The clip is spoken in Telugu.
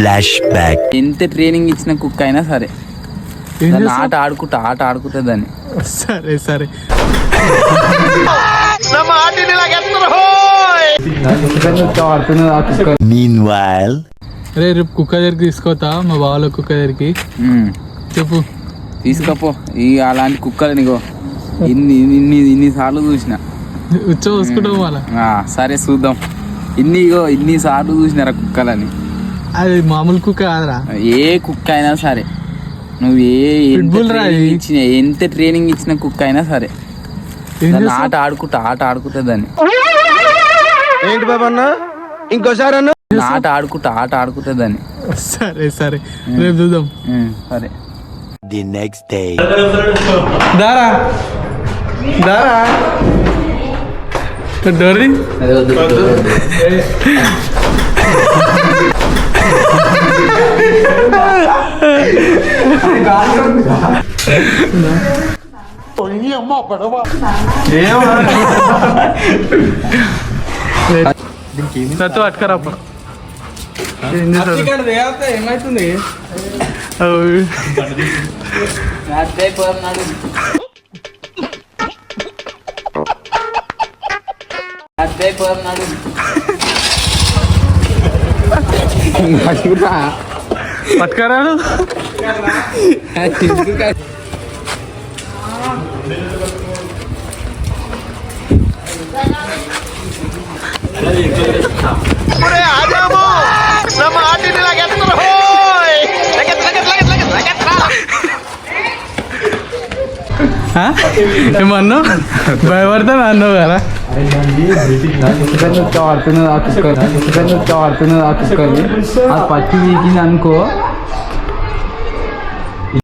Flash back. ఎంత ట్రైనింగ్ ఇచ్చిన కుక్క అయినా సరే దాన్ని ఆట ఆడుకుంటా దాన్ని. సరే సరే Meanwhile, అరే రేపు కుక్క దగ్గరికి తీసుకోతా మా బావల కుక్క దగ్గరికి. చెప్పు. తీసుకపో. ఈ అలాంటి కుక్కలు నీకో ఇన్ని సార్లు చూసిన. చూసుకుంటాం వాళ్ళ. సరే చూద్దాం. ఇన్ని సార్లు చూసినారా కుక్కలని. అది మామూలు కుక్క కాదురా. ఏ కుక్క అయినా సరే నువ్వు ఎంత ట్రైనింగ్ ఇచ్చిన కుక్క అయినా సరే దాన్ని ఆట ఆడుకుంటా దాన్ని. ఏంటి బాబా అన్న ఇంకోసారి అన్న ఆట ఆడుకుంటా దాన్ని. సరే సరే రేపు చూద్దాం. సరే. the next day. దారా దారా డోరీ సత్తు పట్టుకరప్ప. ఏమైతుంది? పట్టుకరాడు. ఏమన్నా భయపడతాను అన్నావు కదా. ఆడుతున్నది ఆ కుక్కని అది పచ్చి వీకింది అనుకో